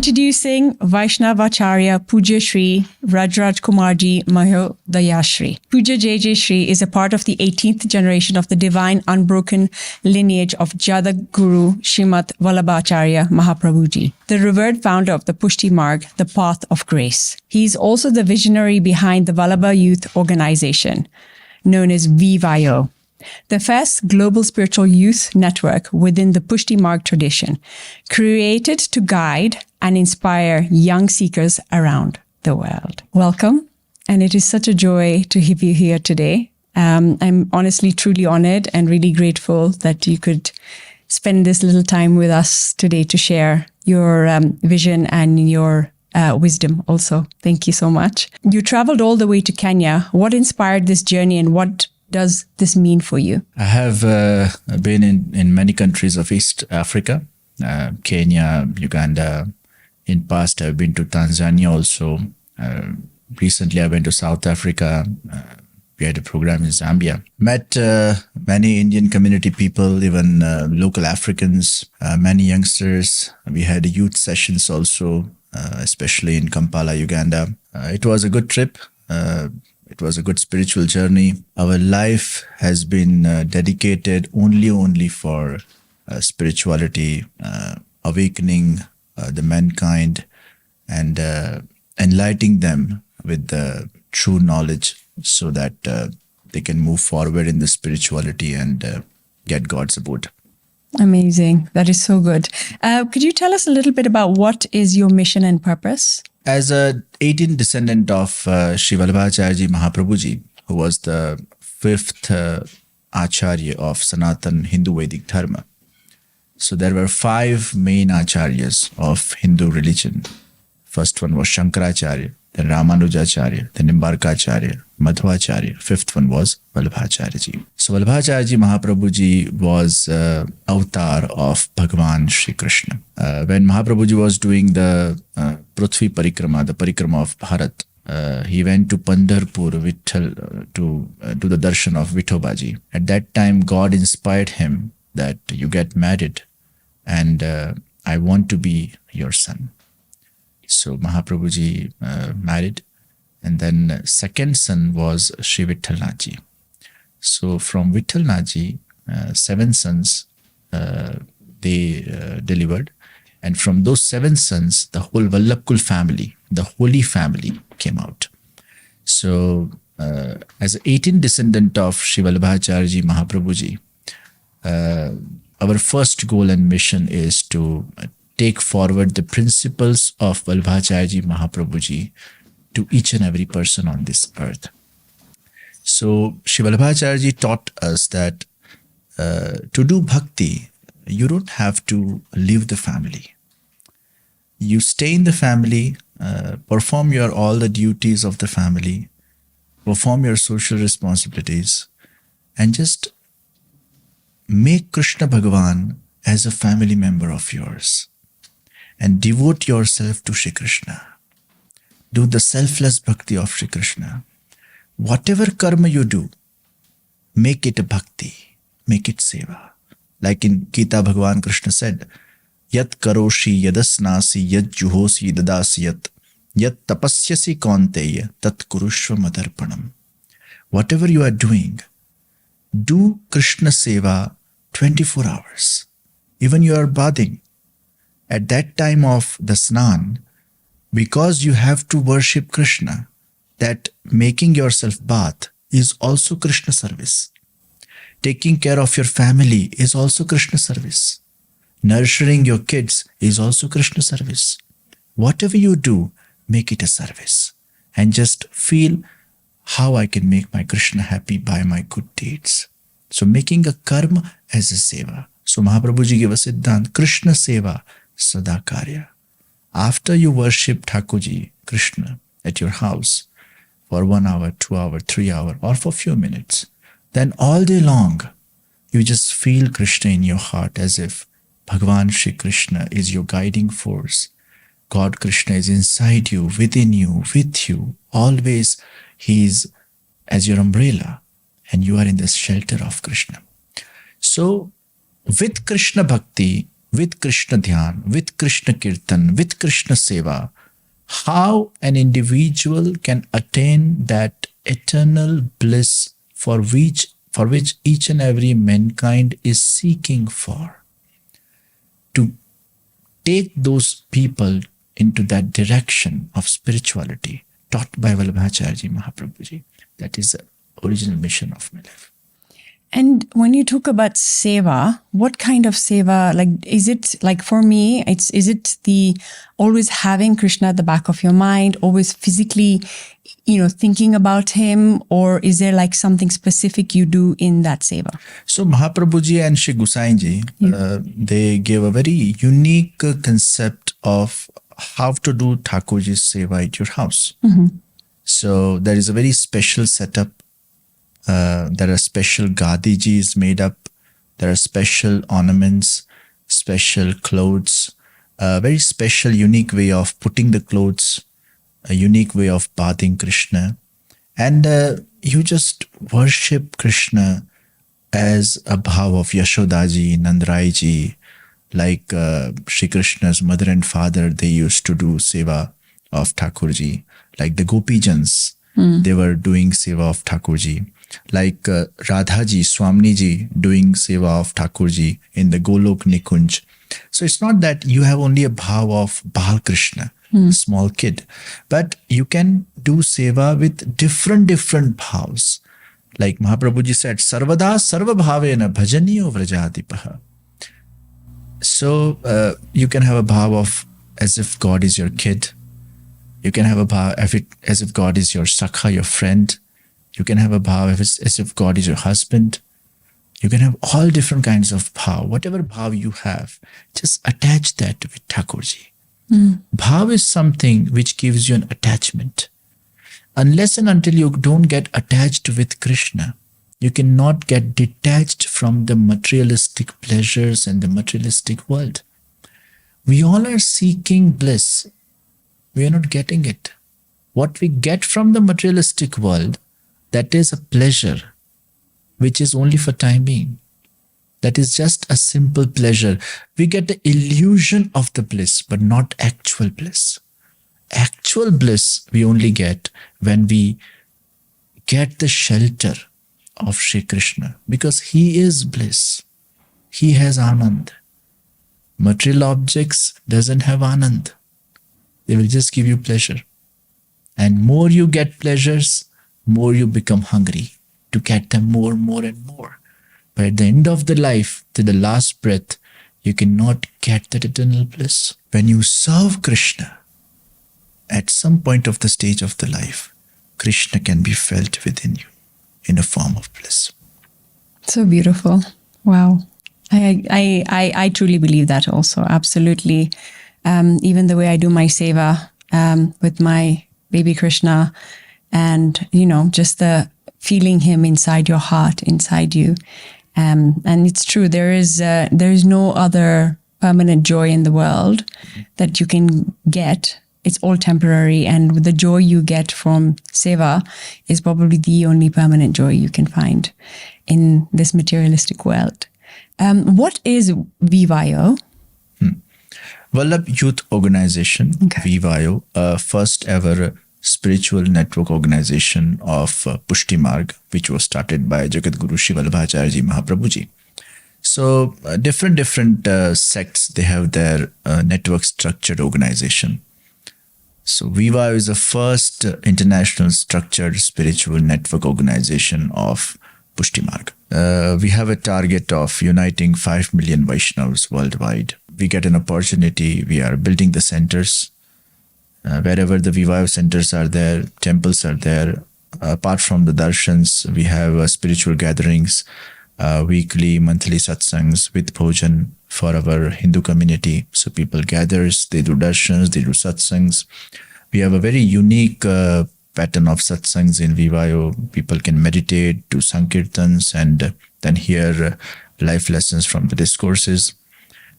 Introducing Vaishnavacharya Pujya Shri Vrajrajkumarji Mahodayshri. Pujya J.J. Shri is a part of the 18th generation of the divine unbroken lineage of Jadaguru Srimat Vallabhacharya Mahaprabhuji, the revered founder of the Pushti Marg, the path of grace. He is also the visionary behind the Vallabha Youth Organization, known as VYO, the first global spiritual youth network within the Pushti Marg tradition, created to guide and inspire young seekers around the world. Welcome, and it is such a joy to have you here today. I'm honestly truly honored and really grateful that you could spend this little time with us today to share your vision and your wisdom also. Thank you so much. You traveled all the way to Kenya. What inspired this journey, and what does this mean for you? I have been in many countries of East Africa, Kenya, Uganda. In past, I've been to Tanzania also. Recently, I went to South Africa. We had a program in Zambia. Met many Indian community people, even local Africans, many youngsters. We had youth sessions also, especially in Kampala, Uganda. It was a good trip. It was a good spiritual journey. Our life has been dedicated only for spirituality, awakening the mankind, and enlightening them with the true knowledge so that they can move forward in the spirituality and get God's support. Amazing. That is so good. Could you tell us a little bit about what is your mission and purpose? As a 18th descendant of Shri Vallabhacharya Mahaprabhuji, who was the 5th Acharya of Sanatan Hindu Vedic Dharma. So there were 5 main Acharyas of Hindu religion. First one was Shankaracharya, then Ramanujacharya, then Nimbarkacharya, Madhvacharya. 5th one was Vallabhacharya Ji. So Vallabhacharya Ji Mahaprabhuji was avatar of Bhagavan Shri Krishna. When Mahaprabhuji was doing the Prithvi Parikrama, the Parikrama of Bharat, he went to Pandharpur to do the darshan of Vithobaji. At that time, God inspired him that you get married and I want to be your son. So Mahaprabhuji married, and then second son was Shri Vithalnathji. So from Vithalnathji, 7 sons they delivered, and from those 7 sons, the whole Vallabhkul family, the holy family, came out. So as an 18th descendant of Shri Vallabhacharya Mahaprabhuji, our first goal and mission is to take forward the principles of Vallabhacharya Mahaprabhuji to each and every person on this earth. So Shri Vallabhacharya taught us that to do bhakti, you don't have to leave the family. You stay in the family, perform all the duties of the family, perform your social responsibilities, and just make Krishna Bhagavan as a family member of yours. And devote yourself to Shri Krishna. Do the selfless bhakti of Shri Krishna. Whatever karma you do, make it a bhakti, make it seva. Like in Gita, Bhagavan Krishna said, Yat karoshi yadasnasi yad juhosi dadasi yat tapasyasi kaunteya tat kurushva madarpanam. Whatever you are doing, do Krishna seva 24 hours. Even you are bathing. At that time of the snan, because you have to worship Krishna, that making yourself bath is also Krishna service. Taking care of your family is also Krishna service. Nurturing your kids is also Krishna service. Whatever you do, make it a service. And just feel how I can make my Krishna happy by my good deeds. So making a karma as a seva. So Mahaprabhuji gave a siddhant, Krishna seva sada karya. After you worship Thakurji, Krishna, at your house for 1 hour, 2 hours, 3 hours, or for a few minutes, then all day long, you just feel Krishna in your heart as if Bhagavan Shri Krishna is your guiding force. God Krishna is inside you, within you, with you. Always He is as your umbrella and you are in the shelter of Krishna. So with Krishna Bhakti, with Krishna Dhyan, with Krishna Kirtan, with Krishna Seva, how an individual can attain that eternal bliss for which each and every mankind is seeking for. To take those people into that direction of spirituality taught by Vallabhacharya Mahaprabhuji. That is the original mission of my life. And when you talk about seva, what kind of seva? Like, is it like for me? Is it the always having Krishna at the back of your mind, always physically, thinking about him, or is there like something specific you do in that seva? So Mahaprabhuji and Shri Gusainji, they gave a very unique concept of how to do Thakurji's seva at your house. Mm-hmm. So there is a very special setup. There are special gadijis made up. There are special ornaments, special clothes, a very special, unique way of putting the clothes, a unique way of bathing Krishna. And you just worship Krishna as a bhav of Yashodaji, Nandraiji, like Shri Krishna's mother and father, they used to do seva of Thakurji. Like the Gopijans, they were doing seva of Thakurji. Like Radhaji, Swamniji doing seva of Thakurji in the Golok Nikunj. So it's not that you have only a bhav of Bal Krishna, a small kid, but you can do seva with different bhavs. Like Mahaprabhuji said, Sarvada Sarva Bhavena Bhajaniyo Vrajadipaha. So you can have a bhav of as if God is your kid. You can have a bhav as if God is your sakha, your friend. You can have a bhav as if God is your husband. You can have all different kinds of bhav. Whatever bhav you have, just attach that with Thakurji. Bhav is something which gives you an attachment. Unless and until you don't get attached with Krishna, you cannot get detached from the materialistic pleasures and the materialistic world. We all are seeking bliss. We are not getting it. What we get from the materialistic world, that is a pleasure, which is only for time being. That is just a simple pleasure. We get the illusion of the bliss, but not actual bliss. Actual bliss we only get when we get the shelter of Shri Krishna, because he is bliss. He has Anand. Material objects doesn't have Anand. They will just give you pleasure. And more you get pleasures, more you become hungry to get them more and more. But at the end of the life, to the last breath, you cannot get that eternal bliss. When you serve Krishna, at some point of the stage of the life, Krishna can be felt within you in a form of bliss. So beautiful. Wow. I truly believe that also. Absolutely. Even the way I do my seva with my baby Krishna, and just the feeling him inside your heart, inside you, and it's true. There is no other permanent joy in the world that you can get. It's all temporary, and the joy you get from seva is probably the only permanent joy you can find in this materialistic world. What is Vivayo? Vallabh Youth Organization, Vivayo, first ever spiritual network organization of Pushti Marg, which was started by Jagadguru Shri Vallabhacharya Mahaprabhuji. So different sects, they have their network structured organization. So Vivayo is the first international structured spiritual network organization of Pushti Marg. We have a target of uniting 5 million Vaishnavas worldwide. We get an opportunity. We are building the centers. Wherever the Vivayo centers are there, temples are there. Apart from the darshans, we have spiritual gatherings, weekly, monthly satsangs with bhojan for our Hindu community. So people gathers, they do darshans, they do satsangs. We have a very unique pattern of satsangs in Vivayo. People can meditate, do sankirtans, and then hear life lessons from the discourses.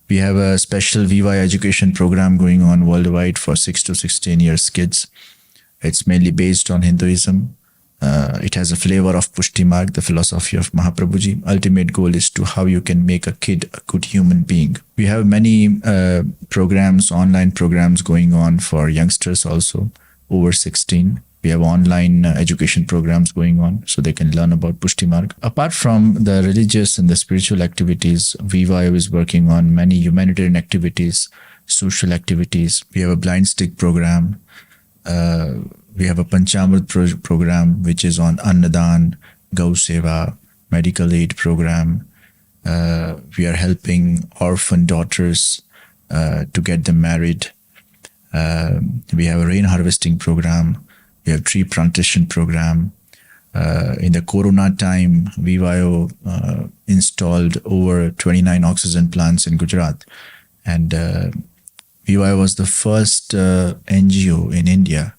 We have a special Vivayo education program going on worldwide for 6 to 16 years kids. It's mainly based on Hinduism. It has a flavor of Pushti Marg, the philosophy of Mahaprabhuji. Ultimate goal is to how you can make a kid a good human being. We have many programs, online programs going on for youngsters also, over 16. We have online education programs going on so they can learn about Pushti Marg. Apart from the religious and the spiritual activities, Vivayo is working on many humanitarian activities, social activities. We have a blind stick program. We have a Panchamrit program, which is on Annadan, Gau Seva, medical aid program. We are helping orphan daughters to get them married. We have a rain harvesting program. We have tree plantation program. In the Corona time, Vivayo installed over 29 oxygen plants in Gujarat. And Vivayo was the first NGO in India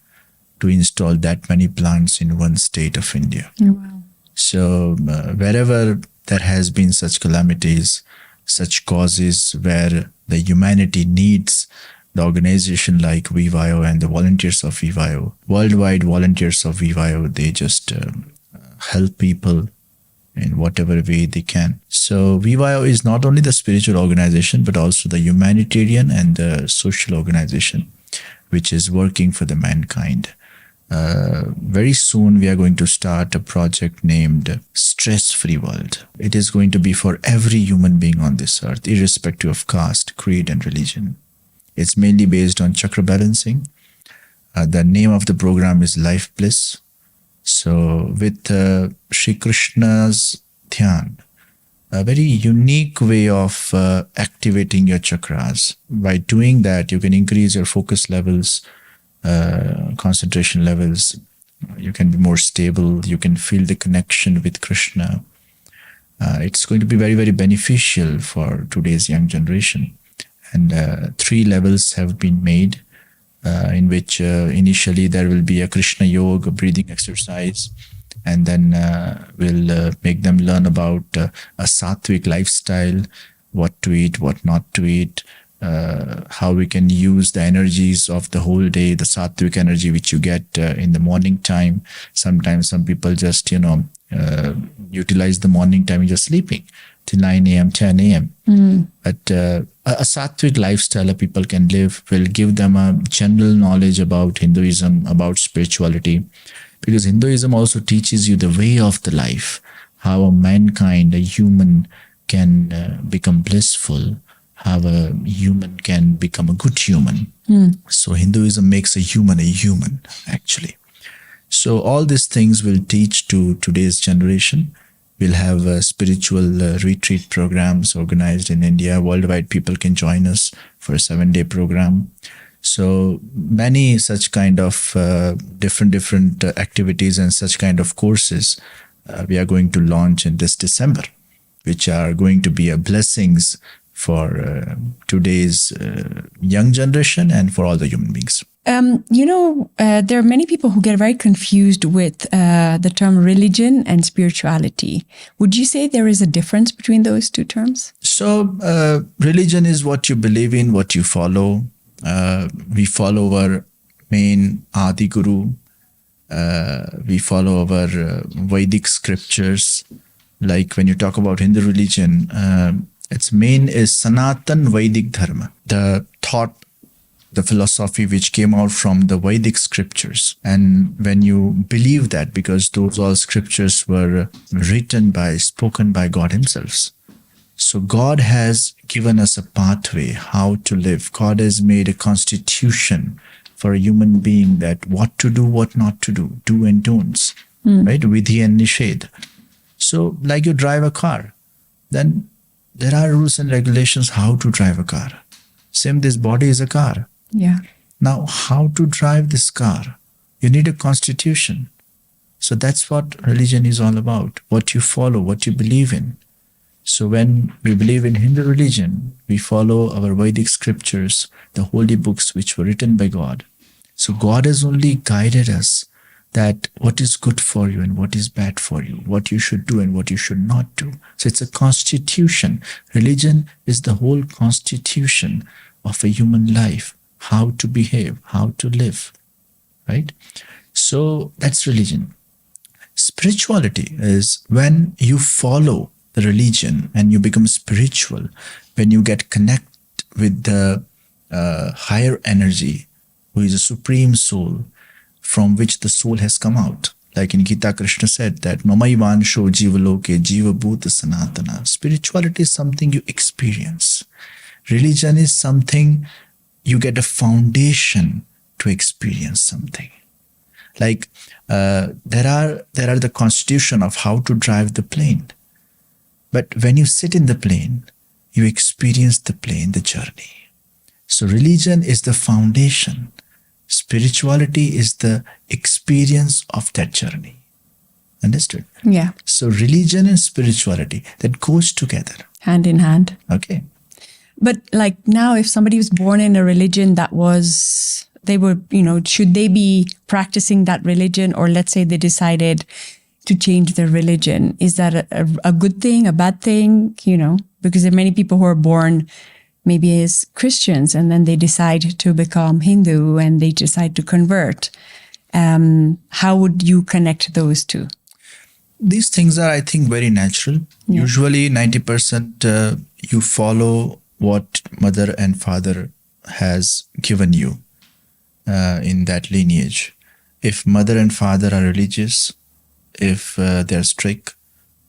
to install that many plants in one state of India. Oh, wow. So wherever there has been such calamities, such causes where the humanity needs the organization like Vivayo and the volunteers of Vivayo, worldwide volunteers of Vivayo, they just help people in whatever way they can. So Vivayo is not only the spiritual organization, but also the humanitarian and the social organization, which is working for the mankind. Very soon we are going to start a project named Stress-Free World. It is going to be for every human being on this earth, irrespective of caste, creed and religion. It's mainly based on chakra balancing. The name of the program is Life Bliss. So with Shri Krishna's Dhyan, a very unique way of activating your chakras. By doing that, you can increase your focus levels, concentration levels. You can be more stable. You can feel the connection with Krishna. It's going to be very, very beneficial for today's young generation. And 3 levels have been made, in which initially there will be a Krishna Yoga breathing exercise, and then we'll make them learn about a sattvic lifestyle, what to eat, what not to eat, how we can use the energies of the whole day, the sattvic energy which you get in the morning time. Sometimes some people just, utilize the morning time just sleeping till 9 a.m., 10 a.m. But a sattvic lifestyle people can live will give them a general knowledge about Hinduism, about spirituality, because Hinduism also teaches you the way of the life, how a mankind, a human can become blissful, how a human can become a good human. So Hinduism makes a human, actually. So all these things will teach to today's generation. We'll have spiritual retreat programs organized in India. Worldwide people can join us for a 7-day program. So many such kind of different activities and such kind of courses we are going to launch in this December, which are going to be a blessings for today's young generation and for all the human beings. There are many people who get very confused with the term religion and spirituality. Would you say there is a difference between those two terms? So religion is what you believe in, what you follow. We follow our main Adi Guru. We follow our Vedic scriptures. Like when you talk about Hindu religion, its main is Sanatan Vedic Dharma, the thought, the philosophy which came out from the Vedic scriptures. And when you believe that, because those all scriptures were spoken by God himself. So God has given us a pathway how to live. God has made a constitution for a human being that what to do, what not to do, do and don'ts, right? Vidhi and nishedh. So like you drive a car, then there are rules and regulations how to drive a car. Same, this body is a car. Yeah. Now, how to drive this car? You need a constitution. So that's what religion is all about. What you follow, what you believe in. So when we believe in Hindu religion, we follow our Vedic scriptures, the holy books which were written by God. So God has only guided us that what is good for you and what is bad for you, what you should do and what you should not do. So it's a constitution. Religion is the whole constitution of a human life. How to behave, how to live, right? So that's religion. Spirituality is when you follow the religion and you become spiritual, when you get connect with the higher energy, who is a supreme soul, from which the soul has come out. Like in Gita, Krishna said that Mamaivansho Jivaloke Jiva Bhuta Sanatana. Spirituality is something you experience. Religion is something you get a foundation to experience something. Like there are the constitution of how to drive the plane. But when you sit in the plane, you experience the plane, the journey. So religion is the foundation. Spirituality is the experience of that journey. Understood? Yeah. So religion and spirituality, that goes together. Hand in hand. Okay. But like now, if somebody was born in a religion that was, they were, should they be practicing that religion? Or let's say they decided to change their religion. Is that a good thing, a bad thing? Because there are many people who are born maybe as Christians and then they decide to become Hindu and they decide to convert. How would you connect those two? These things are, I think, very natural. Yeah. Usually 90% you follow what mother and father has given you in that lineage. If mother and father are religious, if they're strict,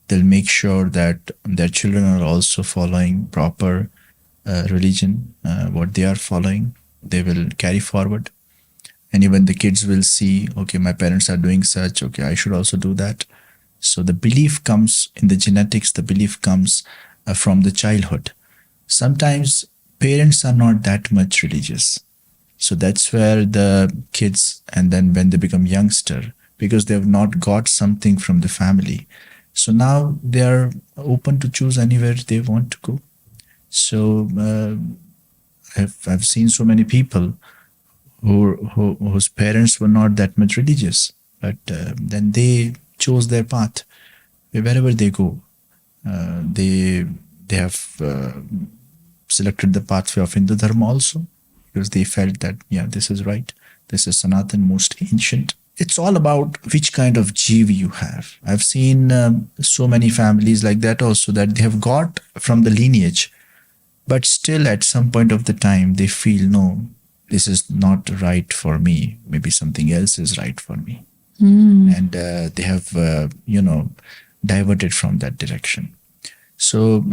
they'll make sure that their children are also following proper religion, what they are following, they will carry forward. And even the kids will see, okay, my parents are doing such, okay, I should also do that. So the belief comes in the genetics, the belief comes from the childhood. Sometimes parents are not that much religious. So that's where the kids, and then when they become youngster, because they have not got something from the family. So now they are open to choose anywhere they want to go. So I've seen so many people whose parents were not that much religious, but then they chose their path. Wherever they go, they have selected the pathway of Hindu Dharma also, because they felt that, yeah, this is right. This is Sanatan, most ancient. It's all about which kind of jiva you have. I've seen so many families like that also, that they have got from the lineage, but still at some point of the time they feel, no, this is not right for me. Maybe something else is right for me. And they have, diverted from that direction. So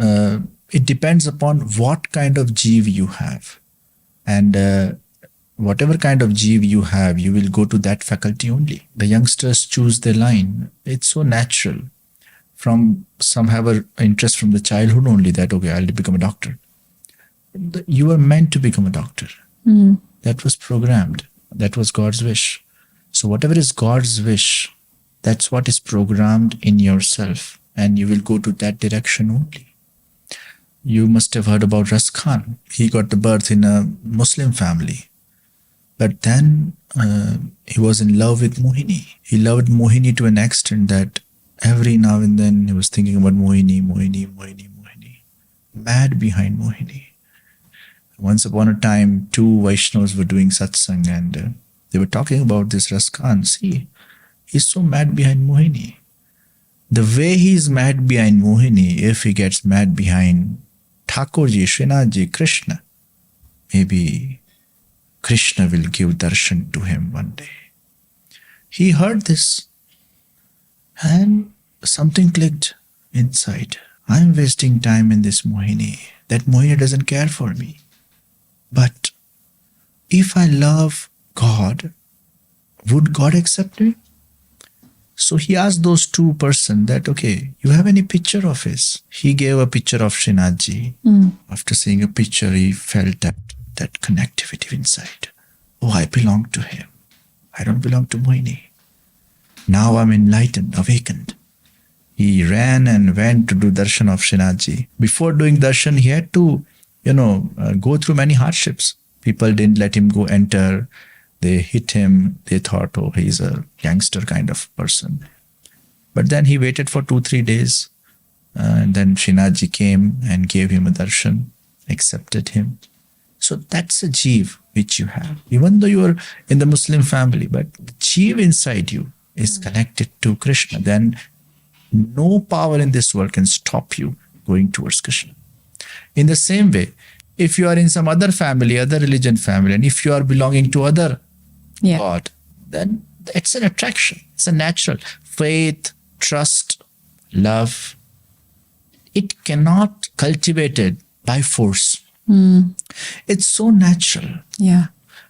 it depends upon what kind of jiva you have. And whatever kind of jiva you have, you will go to that faculty only. The youngsters choose their line. It's so natural. From some have an interest from the childhood only that, okay, I'll become a doctor. You were meant to become a doctor. That was programmed. That was God's wish. So whatever is God's wish, that's what is programmed in yourself, and you will go to that direction only. You must have heard about Ras Khan. He got the birth in a Muslim family. But then he was in love with Mohini. He loved Mohini to an extent that every now and then he was thinking about Mohini. Mad behind Mohini. Once upon a time, two Vaishnavas were doing satsang and they were talking about this Ras Khan. See, he's so mad behind Mohini. The way he's mad behind Mohini, if he gets mad behind Thakurji, Srinathji, Krishna, maybe Krishna will give darshan to him one day. He heard this and something clicked inside. I'm wasting time in this Mohini. That Mohini doesn't care for me. But if I love God, would God accept me? So he asked those two persons that, okay, you have any picture of his? He gave a picture of Srinathji. After seeing a picture, he felt that connectivity inside. Oh, I belong to him. I don't belong to Mohini. Now I'm enlightened, awakened. He ran and went to do darshan of Srinathji. Before doing darshan, he had to, go through many hardships. People didn't let him go enter. They hit him. They thought, oh, he's a gangster kind of person. But then he waited for 2-3 days. And then Srinathji came and gave him a darshan, accepted him. So that's a jiva which you have. Even though you are in the Muslim family, but the jiva inside you, is connected to Krishna, then no power in this world can stop you going towards Krishna. In the same way, if you are in some other family, other religion family, and if you are belonging to other God, then it's an attraction. It's a natural faith, trust, love. It cannot cultivated by force. It's so natural. Yeah.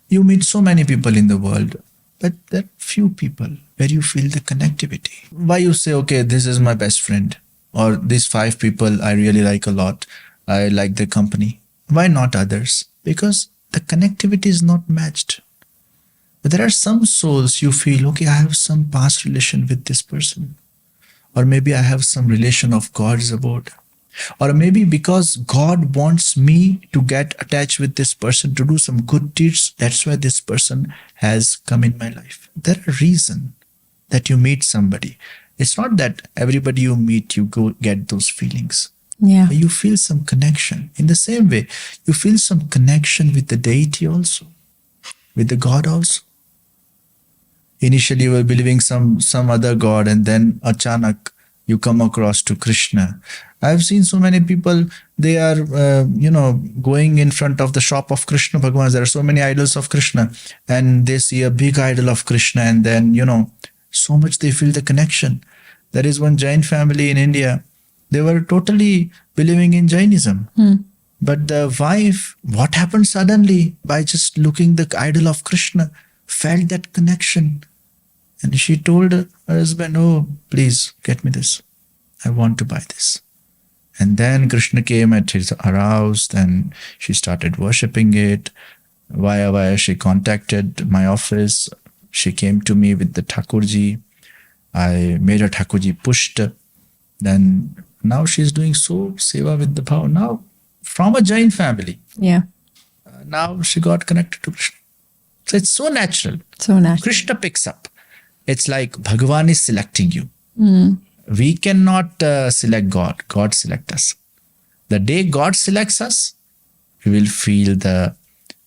You meet so many people in the world, but there are few people where you feel the connectivity. Why you say, okay, this is my best friend, or these 5 people I really like a lot. I like their company. Why not others? Because the connectivity is not matched. But there are some souls you feel, okay, I have some past relation with this person. Or maybe I have some relation of God's abode. Or maybe because God wants me to get attached with this person to do some good deeds, that's why this person has come in my life. There are reasons that you meet somebody. It's not that everybody you meet, you go get those feelings. Yeah. You feel some connection. In the same way, you feel some connection with the deity also, with the God also. Initially, you were believing some other God, and then achanak, you come across to Krishna. I've seen so many people, they are, going in front of the shop of Krishna Bhagavan. There are so many idols of Krishna, and they see a big idol of Krishna, and then, so much they feel the connection. There is one Jain family in India. They were totally believing in Jainism. But the wife, what happened suddenly by just looking the idol of Krishna, felt that connection. And she told her husband, oh, please get me this. I want to buy this. And then Krishna came at her house, and she started worshipping it. Via she contacted my office. She came to me with the Thakurji. I made her Thakurji pushed. Then now she's doing so seva with the bhav. Now from a Jain family. Yeah. Now she got connected to Krishna. So it's so natural. So natural. Krishna picks up. It's like Bhagavan is selecting you. We cannot select God. God selects us. The day God selects us, we will feel the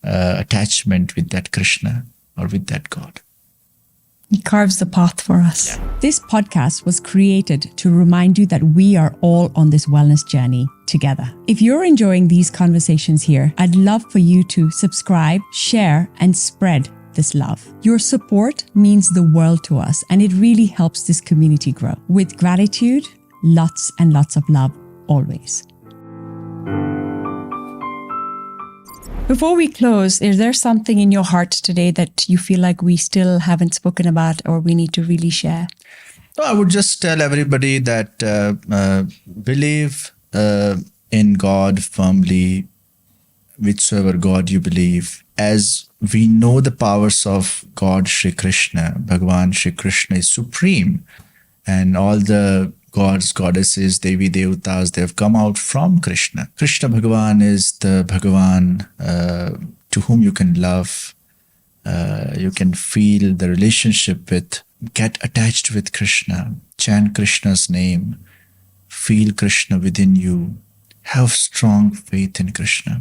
attachment with that Krishna or with that God. He carves the path for us. This podcast was created to remind you that we are all on this wellness journey together. If you're enjoying these conversations here, I'd love for you to subscribe, share, and spread this love. Your support means the world to us, and it really helps this community grow. With gratitude, lots and lots of love, always. Before we close, is there something in your heart today that you feel like we still haven't spoken about or we need to really share? I would just tell everybody that believe in God firmly, whichsoever God you believe. As we know the powers of God, Shri Krishna, Bhagavan Shri Krishna is supreme, and all the gods, goddesses, Devi, Devatas, they have come out from Krishna. Krishna Bhagavan is the Bhagavan to whom you can love, you can feel the relationship with, get attached with Krishna, chant Krishna's name, feel Krishna within you, have strong faith in Krishna,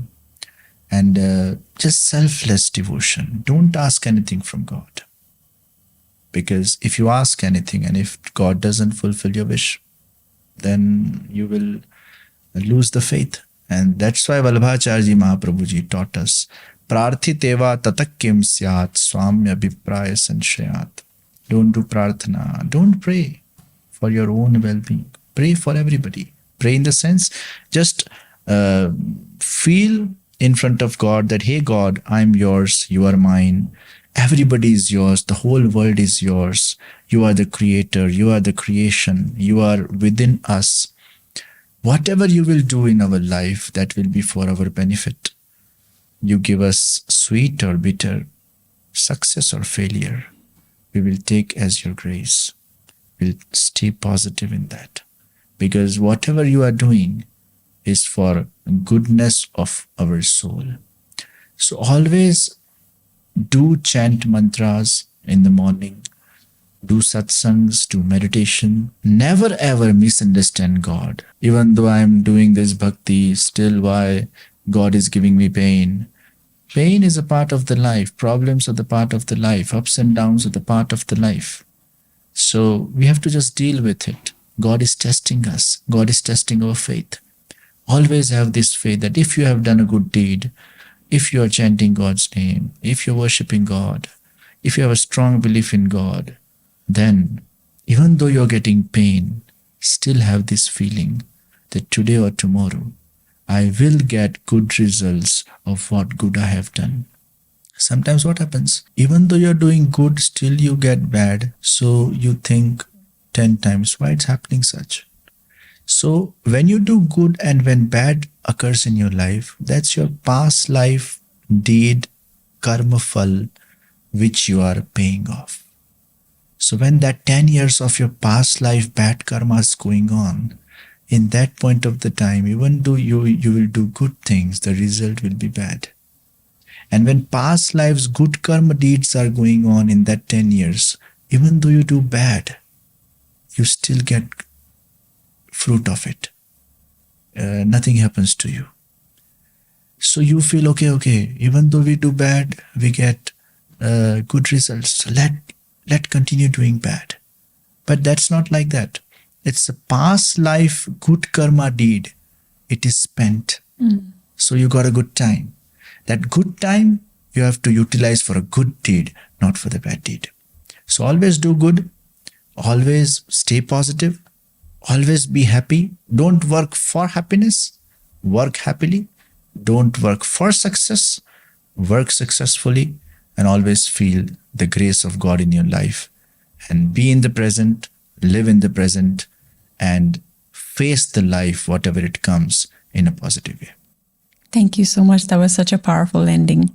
and just selfless devotion. Don't ask anything from God. Because if you ask anything and if God doesn't fulfill your wish, then you will lose the faith. And that's why Vaishnavacharya Mahaprabhuji taught us, Prarthiteva tatakim syat swamya vipraya sanshayat. Don't do prarthana. Don't pray for your own well-being. Pray for everybody. Pray in the sense, just feel in front of God that, hey God, I'm yours, you are mine. Everybody is yours. The whole world is yours. You are the creator. You are the creation. You are within us. Whatever you will do in our life, that will be for our benefit. You give us sweet or bitter, success or failure. We will take as your grace. We'll stay positive in that. Because whatever you are doing is for goodness of our soul. So always do chant mantras in the morning, do satsangs, do meditation. Never ever misunderstand God. Even though I am doing this bhakti, still why God is giving me pain. Pain is a part of the life. Problems are the part of the life. Ups and downs are the part of the life. So we have to just deal with it. God is testing us. God is testing our faith. Always have this faith that if you have done a good deed, if you are chanting God's name, if you're worshipping God, if you have a strong belief in God, then even though you're getting pain, still have this feeling that today or tomorrow, I will get good results of what good I have done. Sometimes what happens? Even though you're doing good, still you get bad. So you think 10 times, why it's happening such? So when you do good and when bad occurs in your life, that's your past life deed, karma phal, which you are paying off. So when that 10 years of your past life bad karma is going on, in that point of the time, even though you will do good things, the result will be bad. And when past lives good karma deeds are going on in that 10 years, even though you do bad, you still get fruit of it. Nothing happens to you. So you feel, okay, even though we do bad, we get good results. So let continue doing bad. But that's not like that. It's a past life good karma deed. It is spent. So you got a good time. That good time you have to utilize for a good deed, not for the bad deed. So always do good. Always stay positive. Always be happy. Don't work for happiness. Work happily. Don't work for success. Work successfully. And always feel the grace of God in your life. And be in the present. Live in the present. And face the life, whatever it comes, in a positive way. Thank you so much. That was such a powerful ending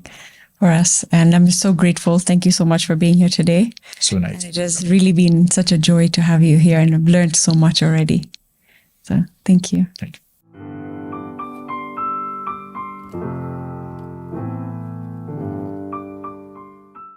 for us. And I'm so grateful. Thank you so much for being here today. So nice. And it has really been such a joy to have you here, and I've learned so much already. So thank you. Thank you.